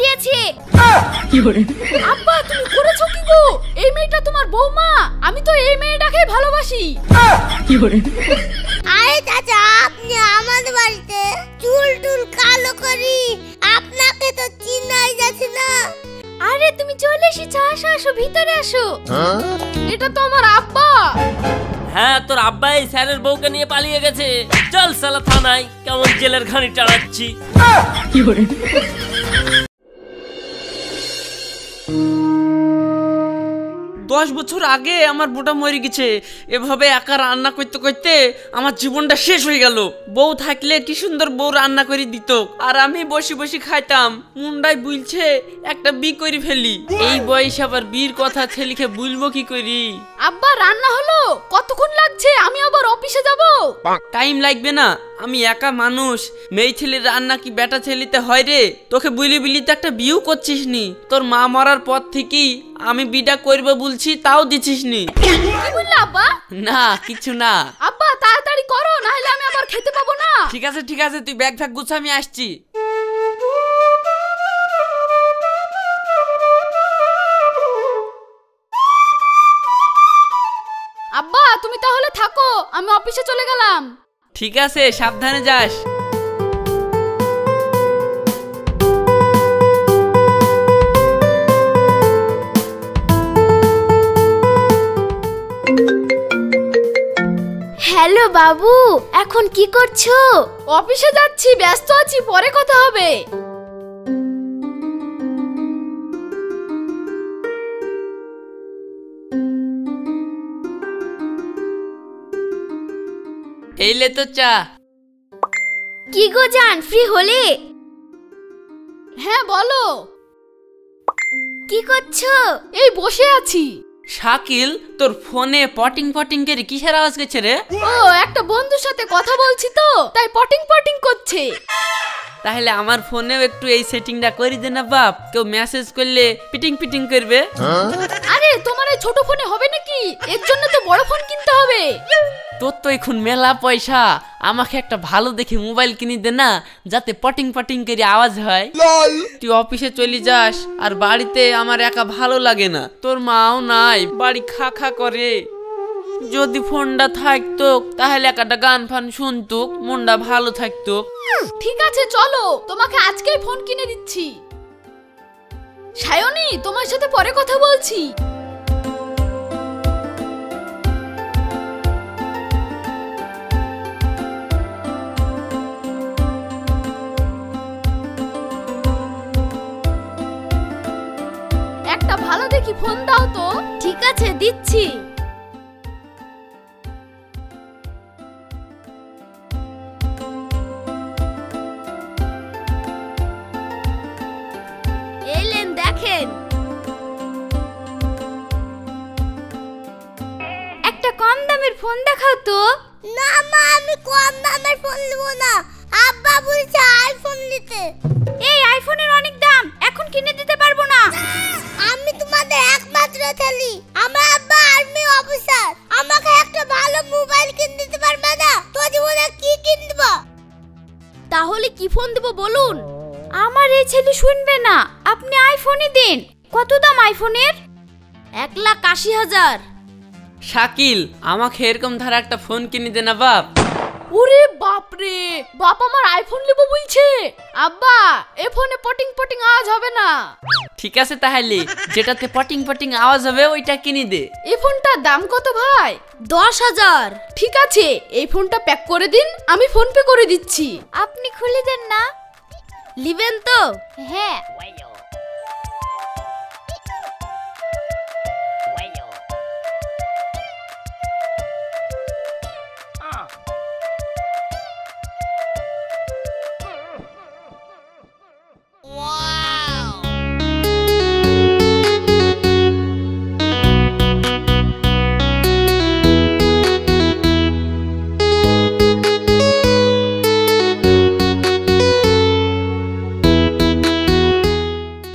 দিয়েছে। আব্বা তুমি করেছো কি গো? এই মেয়েটা তোমার বৌমা? আমি তো এই মেয়েটাকে ভালোবাসি। আরে চাচা, আপনি আমাদের বাড়িতে চুল টুল কালো করি, আপনাকে তো চিনাই যাচ্ছে না। আরে তুমি চলে এসেছো, আসো আসো ভিতরে আসো। এটা তো আমার আব্বা। হ্যাঁ, তোর আব্বা এই স্যারের বউকে নিয়ে পালিয়ে গেছে। চল শালা থানায়, কেমন জেলের ঘানি টানাচ্ছি। 10 বছর আগে আমার বোটা মরে গেছে। এভাবে একা রান্না করতে করতে আমার জীবনটা শেষ হয়ে গেল। বউ থাকলে কি সুন্দর বউ রান্না করে দিত, আর আমি বসে বসে খাইতাম। মুন্ডাই বুলছে একটা বি করে ফেলি। এই বয়সে আবার বীর কথা ছেলেকে বুলবো কি করি? আব্বা রান্না হলো? কতক্ষণ লাগছে? আমি আবার অফিসে যাব। টাইম লাগবে না, আমি একা মানুষ। মেয়ে ছেলের রান্না কি বেটা ছেলেতে হয় রে? তোকে বুলি বুলি তো একটা বিয়েও করছিস নি। তোর মা মরার পর থেকেই আমি বিটা করবো বলছি, তাও দিছিস নি। কি বললে আব্বা? না কিছু না। আব্বা তাড়াতাড়ি করো, না হলে আমি আবার খেতে পাবো না। ঠিক আছে ঠিক আছে, তুই ব্যাগ ফ্যাগ গুছা, আমি আসছি। আব্বা তুমি তাহলে থাকো, আমি অফিসে চলে গেলাম। ঠিক আছে, সাবধানে যাস। হ্যালো বাবু, এখন কি করছো? অফিসে যাচ্ছি, ব্যস্ত আছি, পরে কথা হবে। এইলে তো চা। কি গো জান, ফ্রি হলে? হ্যাঁ বলো। কি করছো? এই বসে আছি। শাকিল, তোর ফোনে পটিং পটিং করে কিসের আওয়াজ করছে রে? ও একটা বন্ধুর সাথে কথা বলছি তো, তাই পটিং পটিং করছে। তাহলে আমার ফোনেও একটু এই সেটিংটা করে দে না বাপ, কেউ মেসেজ করলে পিটিং পিটিং করবে। আরে তোমার এই ছোট ফোনে হবে নাকি? এর জন্য তো বড় ফোন কিনতে হবে। তোর তো এখন মেলা পয়সা, আমাকে একটা ভালো দেখে মোবাইল কিনে দে না, যাতে পটিং পটিং করে আওয়াজ হয়। তুই অফিসে চলে যাস, আর বাড়িতে আমার একা ভালো লাগে না। তোর মাও নাই, বাড়ি খা খা করে। যদি ফোনটা থাকতো তাহলে একটা গান ফান শুনতো, মনটা ভালো থাকতো। ঠিক আছে চলো, তোমাকে আজকেই ফোন কিনে দিচ্ছি। সায়নী, তোমার সাথে পরে কথা বলছি। একটা ভালো দেখি ফোন দাও তো। ঠিক আছে দিচ্ছি। এলেন দেখেন। একটা কম দামের ফোন দেখাও তো। না মা, আমি কম দামের ফোন নেব না, আব্বা বলছে আইফোন নিতে। এই আইফোনের অনেক দাম, এখন কিনে দিতে পারবো না। আমি তোমাদের একমাত্র ছেলে, আমার আব্বা আর্মি অফিসার, আমাকে একটা ভালো মোবাইল কিনে দিতে পারবে না? তো জীবনে কি কিনব? তাহলে কি ফোন দেব বলুন? আমার এই ছেলে শুনবে না, আপনি আইফোনই দিন। কত দাম আইফোনের? 1,80,000। শাকিল, আমাকে এরকম ধারা একটা ফোন কিনে দে না বাপ। ওরে বাপ রে, বাপ আমার আইফোন নেব বলছে। আব্বা এই ফোনে পটিং পটিং আওয়াজ হবে না। ঠিক আছে, তাহলে যেটাতে পটিং পটিং আওয়াজ হবে ওইটা কিনে দে। এই ফোনটার দাম কত ভাই? 10,000। ঠিক আছে, এই ফোনটা প্যাক করে দিন, আমি ফোন পে করে দিচ্ছি। আপনি খুলে দেন না। লিবেন তো? হ্যাঁ।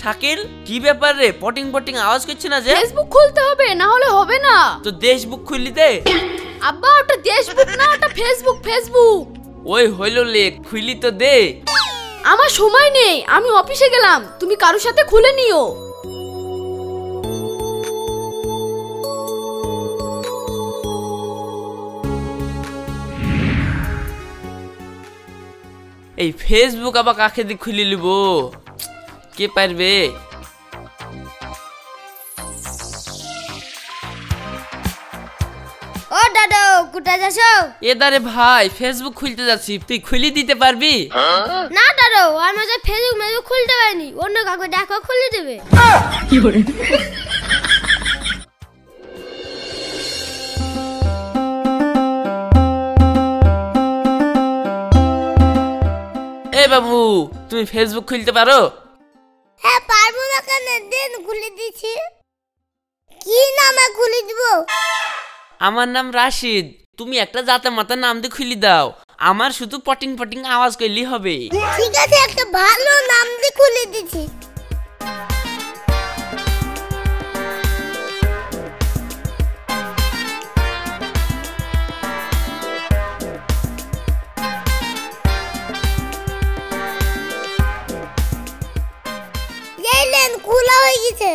শাকিল, কি ব্যাপার রে? পটিং পটিং আওয়াজ করছে না যে? ফেসবুক খুলতে হবে, না হলে হবে না। তো দেশবুক খুললি দে। আব্বা ওটা দেশবুক না, ওটা ফেসবুক। ফেসবুক ওই হইলো লেখ, খুললি তো দে। আমার সময় নেই, আমি অফিসে গেলাম, তুমি কারোর সাথে খুলে নিও। এই ফেসবুক আবার কাকে দিয়ে খুলে নিব, কে পারবে? ও দাদু কোথায় যাচ্ছ? এদারে ভাই ফেসবুক খুলতে যাচ্ছি, তুই খুলে দিতে পারবি? না দাদু, আমি যে ফেসবুক খুলতে পারিনি, অন্য কাউকে দেখো খুলে দেবে। এ বাবু, তুমি ফেসবুক খুলতে পারো? হ্যাঁ পারবো না কেন, দেন খুলে দিচ্ছি। কি নামে খুলে দিব? আমার নাম রাশিদ, তুমি একটা জাতা মাতা নাম দিয়ে খুলে দাও, আমার শুধু পটিং পটিং আওয়াজ করলেই হবে। ঠিক আছে, একটা ভালো নাম দিয়ে খুলে দিচ্ছি। খোলা হয়ে গেছে।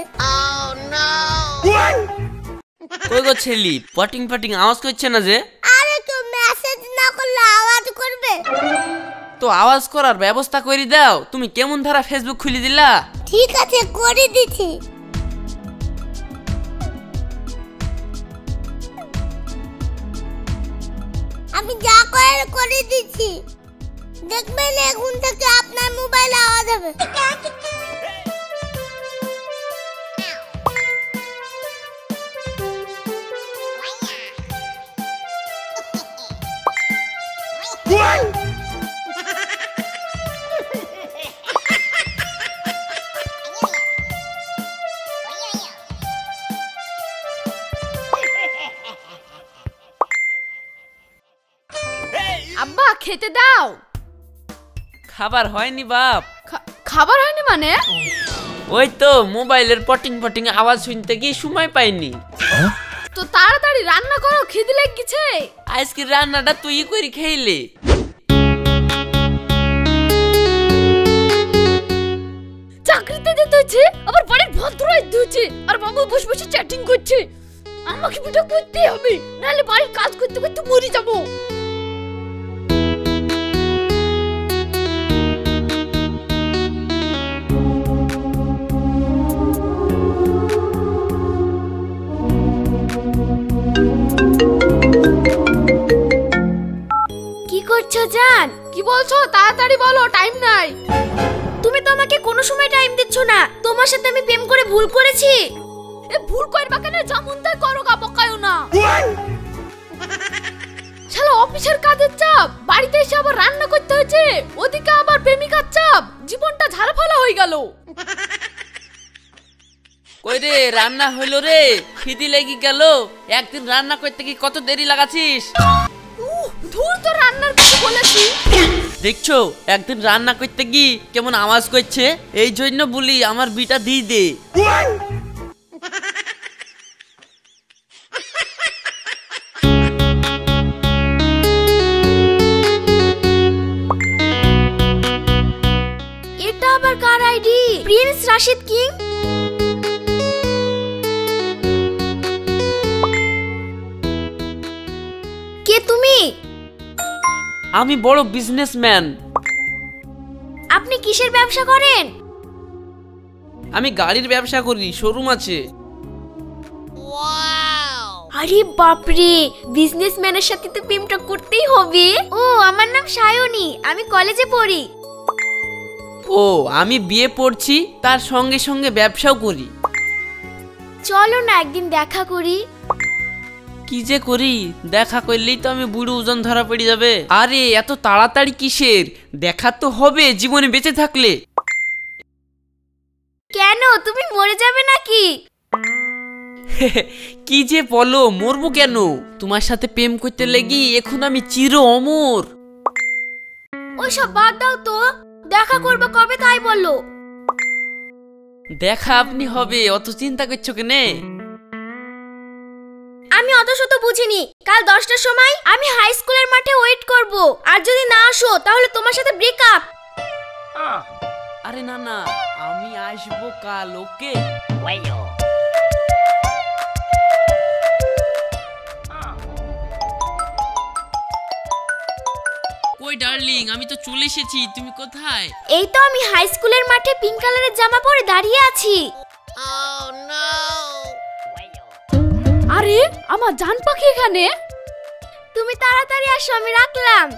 কই গো ছেলি, পটিং পটিং আওয়াজ করছে না যে? আরে কেউ মেসেজ না করলে আওয়াজ করবে? তো আওয়াজ করার ব্যবস্থা করে দাও, তুমি কেমন ধারা ফেসবুক খুলে দিলা? ঠিক আছে করে দিচ্ছি। আমি যা করে দিচ্ছি, দেখবেন এখন থেকে আপনার মোবাইলে আওয়াজ হবে। আব্বা খেতে দাও। খাবার হয়নি বাপ। খাবার হয়নি মানে? ওই তো মোবাইলের পটিং পটিং আওয়াজ শুনতে গিয়ে সময় পাইনি। তো তাড়াতাড়ি রান্না করো, খিদে লেগে গেছে। আজকে রান্নাটা তুই করে খেইলে। চাকরিতে যেতে হচ্ছে, আবার বাড়ির ভদ্র হইতে হচ্ছে, আর বাবু বসে বসে চ্যাটিং করছে। আমাকে ভিডিও করতেই হবে, নাহলে বাড়ির কাজ করতে করতে মরে যাবো। কি করছো জান? কি বলছো? তাড়াতাড়ি বলো, টাইম নাই। তুমি তো আমাকে কোনো সময় টাইম দিচ্ছ না। তোমার সাথে আমি প্রেম করে ভুল করেছি। এ ভুল করবা কেন? যেমন তাই করো, গা বকায়ও না। শালা অফিসের কাজের চাপ, বাড়িতে এসে আবার রান্না করতে হয়েছে, ওদিকে আবার প্রেমিকার চাপ, জীবনটা ঝালাফালা হয়ে গেল। কই রে, রান্না হইলো রে? খিদি লেগে গেল। একদিন রান্না করতে কি কত দেরি লাগাছিস? ধুর, তো রান্নার কিছু বলেছি। দেখছো একদিন রান্না করতে কি কেমন আওয়াজ করছে? এই জন্য বলি আমার বিটা দিয়ে দে। এটা আবার কার আইডি? Prince Rashid King. কে তুমি? আমি বড় বিজনেসম্যান। আপনি কিসের ব্যবসা করেন? আমি গাড়ির ব্যবসা করি, শোরুম আছে। আরে বাপরে, বিজনেসম্যানের সাথে তো প্রেমটা করতেই হবে। ও, আমার নাম সায়নী, আমি কলেজে পড়ি। ও, আমি বিয়ে পড়ছি, তার সঙ্গে সঙ্গে ব্যবসাও করি। চলো না একদিন দেখা করি। কি যে করি, দেখা করলেই তো আমি বুড়ো ওজন ধরা পড়ে যাবে। আরে এত তাড়াতাড়ি কিসের? দেখা তো হবে জীবনে বেঁচে থাকলে। কেন, তুমি মরে যাবে নাকি? কি যে বলো, মরবো কেন? তোমার সাথে প্রেম করতে লেগি এখন আমি চির অমর। ওইসব বাদ দাও তো, দেখা করবে কবে তাই বলো। দেখা আপনি হবে, অত চিন্তা করছো কেনে? আমি অত শত বুঝিনি। কাল 10টার সময় আমি হাই স্কুলের মাঠে ওয়েট করব, আর যদি না আসো তাহলে তোমার সাথে ব্রেকআপ। আরে না না, আমি আসবো কাল, ওকে? কই ডার্লিং, আমি তো চলে এসেছি, তুমি কোথায়? এই তো আমি হাই স্কুলের মাঠে পিঙ্ক কালারের জামা পরে দাঁড়িয়ে আছি। আরে আমার জান পাখি এখানে। তুমি তাড়াতাড়ি আসো, আমি রাখলাম।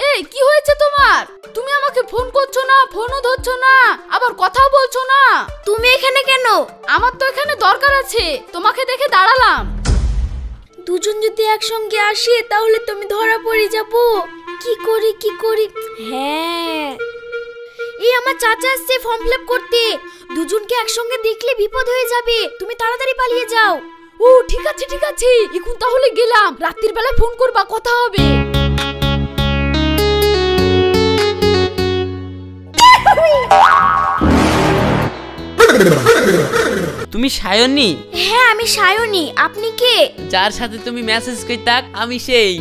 এই কি হয়েছে তোমার? তুমি আমাকে ফোন করছো না, ফোনও ধরছো না, আবার কথাও বলছো না। তুমি এখানে কেন? আমার তো এখানে দরকার আছে, তোমাকে দেখে দাঁড়ালাম। দুজন যদি একসঙ্গে আসে তাহলে তুমি ধরা পড়ে যাব। কি করি? হ্যাঁ, এই আমার চাচা আসছে ফর্ম ফিল আপ করতে। দুজনকে একসঙ্গে দেখলে বিপদ হয়ে যাবে, তুমি তাড়াতাড়ি পালিয়ে যাও। ও ঠিক আছে, এখন তাহলে গেলাম। রাত্রির বেলা ফোন করবা, কথা হবে। তুমি সায়নী? হ্যাঁ আমি সায়নী, আপনি কে? যার সাথে তুমি মেসেজ কইতাক আমি সেই।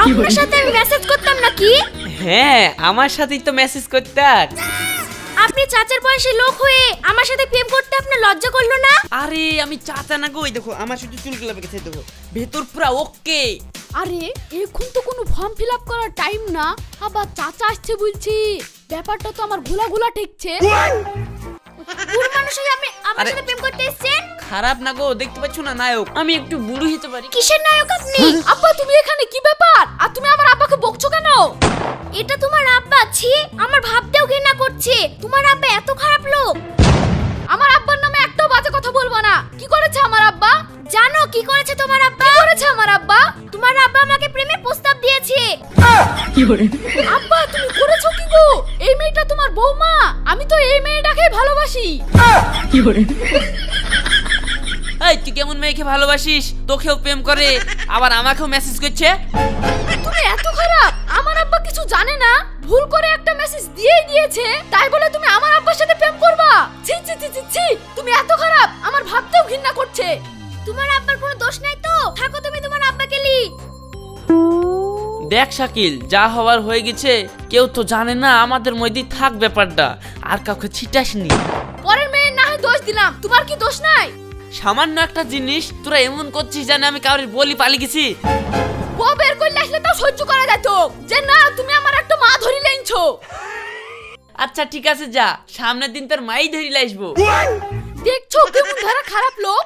আপনার সাথে আমি মেসেজ করতাম নাকি? হ্যাঁ, আমার সাথেই তো মেসেজ করতাক। আপনি চাচার বয়সী লোক হয়ে আমার সাথে প্রেম করতে আপনার লজ্জা করলো না? আরে আমি চাচা না গো, দেখো আমার শুধু চুলগুলো বেঁকেছে, দেখো ভেতর পুরা ওকে। আরে এখন তো কোনো ফর্ম ফিল আপ করার টাইম না, আবার চাচা আসছে বলছি। ব্যাপারটা তো আমার ঘোলা ঠেকছে। বুড়ো মানুষ হয়ে আপনি আমার সাথে প্রেম করতে এসেছেন? খারাপ না গো, দেখতে পাচ্ছ না নায়ক, আমি একটু বুড়ো হতে পারি। কিসের নায়ক আপনি? আব্বা তুমি এখানে কি ব্যাপার? আর তুমি আমার আব্বাকে বকছো কেন? এটা তোমার আব্বা? ছি, আমার ভাবতেও ঘৃণা করছে। তোমার আব্বা এত খারাপ লোক? আমার আব্বার নামে একটাও বাজে কথা বলবো না। কি করেছে আমার আব্বা? জানো কি করেছে তোমার আব্বা? কি করেছে আমার আব্বা? তোমার আব্বা আমাকে প্রেমের প্রস্তাব দিয়েছে। আব্বা তুমি করেছো কি গো? এই মেয়েটা তোমার বৌমা, আমি তো এই মেয়েটাকে ভালোবাসি। এই তুই কেমন মেয়েকে ভালোবাসিস? তোকেও প্রেম করে, আবার আমাকেও মেসেজ করছে। তুমি এত খারাপ? আমার আব্বা কিছু জানে না, ভুল করে একটা মেসেজ দিয়েই দিয়েছে, তাই বলে তুমি আমার আব্বার সাথে প্রেম করবা? ছি, তুমি এত খারাপ, আমার ভাবতেও ঘৃণা করছে। তোমার আব্বার কোনো দোষ নাই তো? থাকো তুমি তোমার আব্বাকে লি। দেখ শাকিল, যা হওয়ার হয়ে গেছে, কেউ তো জানে না আমাদের মধ্যে থাক ব্যাপারটা, আর কাউকে ছিটাসনি। পরের মেয়ের না হয় দোষ দিলাম, তোমার কি দোষ নাই? সামান্য একটা জিনিস তোরা এমন করছিস জানে আমি কাউরে বলি পালিয়ে গেছি। বউ বের করলে আসলে তাও সহ্য করা যেত, যে না তুমি আমার একটা মা ধরি লেনছো। আচ্ছা ঠিক আছে, যা, সামনের দিন তোর মাই ধরি লাইসবো। দেখছো কেমন ধারা খারাপ লোক।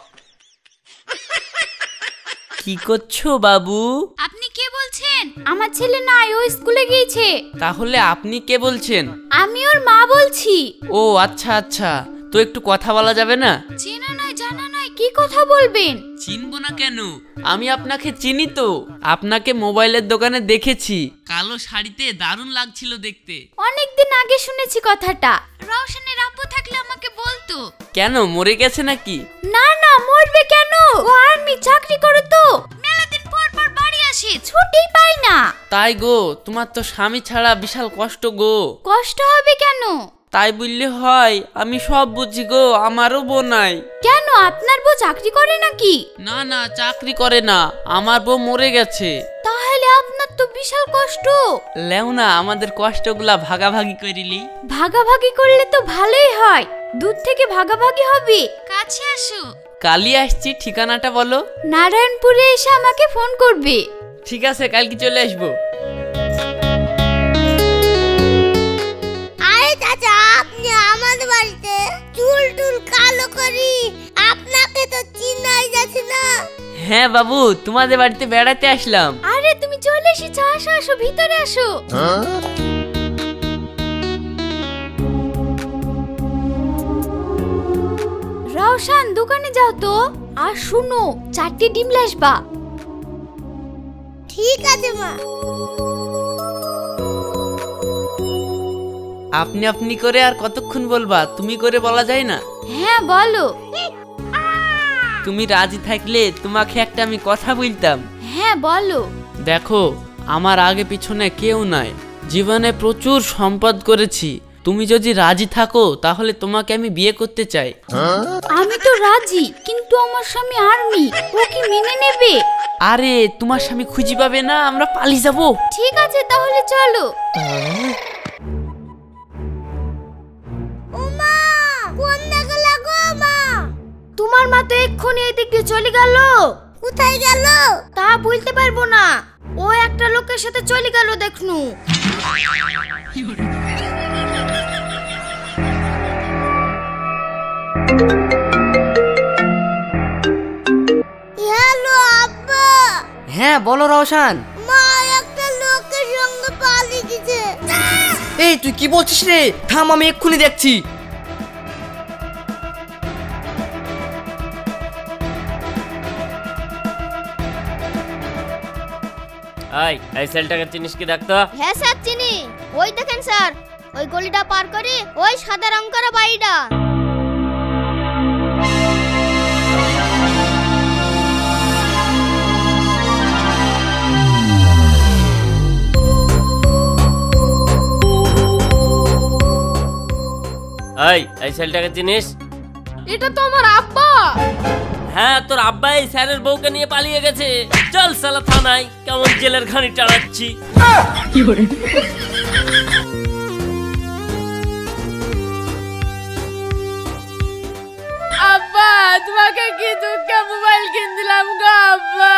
কি করছো বাবু? আপনি কে বলছেন? আমার ছেলে নাই, ও স্কুলে গিয়েছে। তাহলে আপনি কে বলছেন? আমি ওর মা বলছি। ও আচ্ছা, তো একটু কথা বলা যাবে না? চেনা নাই জানা নাই, কি কথা বলবেন? চিনবো না কেন, আমি আপনাকে চিনি তো। আপনাকে মোবাইলের দোকানে দেখেছি, কালো শাড়িতে দারুণ লাগছিল দেখতে। অনেকদিন আগে শুনেছি কথাটা। রওশনের আব্বু থাকলে আমাকে বলতো। কেন, মরে গেছে নাকি? না মরবে কেন, ও আর্মি চাকরি করে তো। মেলা দিন পর বাড়ি আসে, ছুটিই পায় না। তাই গো, তোমার তো স্বামী ছাড়া বিশাল কষ্ট গো। কষ্ট হবে কেন? তাই বললে হয়, আমি সব বুঝি গো, আমারও বউ নাই। কেন, আপনার বউ চাকরি করে নাকি? না চাকরি করে না, আমার বউ মরে গেছে। তাহলে আপনার তো বিশাল কষ্ট। লেও না, আমাদের কষ্টগুলা ভাগাভাগি করিলি। ভাগাভাগি করলে তো ভালোই হয়, দুধ থেকে ভাগাভাগি হবে। কাছে আসো। কালই আসছি, ঠিকানাটা বলো। নারায়ণপুরে এসে আমাকে ফোন করবে। ঠিক আছে, কালকে চলে আসবো। আরে চাচা, আপনি আমাদের বাড়িতে চুল কালো করি, আপনাকে তো চিনাই যাচ্ছে না। হ্যাঁ বাবু, তোমাদের বাড়িতে বেড়াতে আসলাম। আরে তুমি চলে এসেছো, আসো ভিতরে আসো। রওশন দোকানে যাও তো, আর শুনো 4টে ডিম লাসবা। ঠিক আছে মা। আপনি করে আর কতক্ষণ বলবা? তুমি করে বলা যায় না? হ্যাঁ বলো। তুমি রাজি থাকলে তোমাকে একটা আমি কথা বলতাম। হ্যাঁ বলো। দেখো, আমার আগে পিছনে কেউ নাই, জীবনে প্রচুর সম্পদ করেছি। তুমি যদি রাজি থাকো তাহলে তোমাকে আমি বিয়ে করতে চাই। আমি তো রাজি, কিন্তু আমার স্বামী আর্মি, ও কি মেনে নেবে? আরে তোমার স্বামী খুঁজে পাবে না, আমরা পালিয়ে যাব। ঠিক আছে তাহলে চলো। ওমা কোন দিকে লাগো মা? তোমার মা তো এক্ষুনি এদিক দিয়ে চলে গেল। কোথায় গেল তা বলতে পারবো না, ও একটা লোকের সাথে চলে গেল দেখনু। হ্যালো আব্বা। হ্যাঁ বলো রওশন। মা একটা লোকের সঙ্গে পালিয়ে গেছে। এই তুই কি বলছিস রে? থাম, আমি এক্ষুনি দেখছি। এই ছেলেটাকে চিনিস কি দেখতো? হ্যাঁ স্যার চিনি, ওই দেখেন স্যার, ওই গলিটা পার করে ওই সাদা রং করা বাড়িটা। এই ছেলেটাকে চিনিস? এটা তো আমার আব্বা। হ্যাঁ তোর আব্বা এই স্যারের বউকে নিয়ে পালিয়ে গেছে। চল শালা থানায়, কেমন জেলের ঘানি টানাচ্ছি। আব্বা তোমাকে কি দুঃখে মোবাইল কিনে দিলাম গো আব্বা।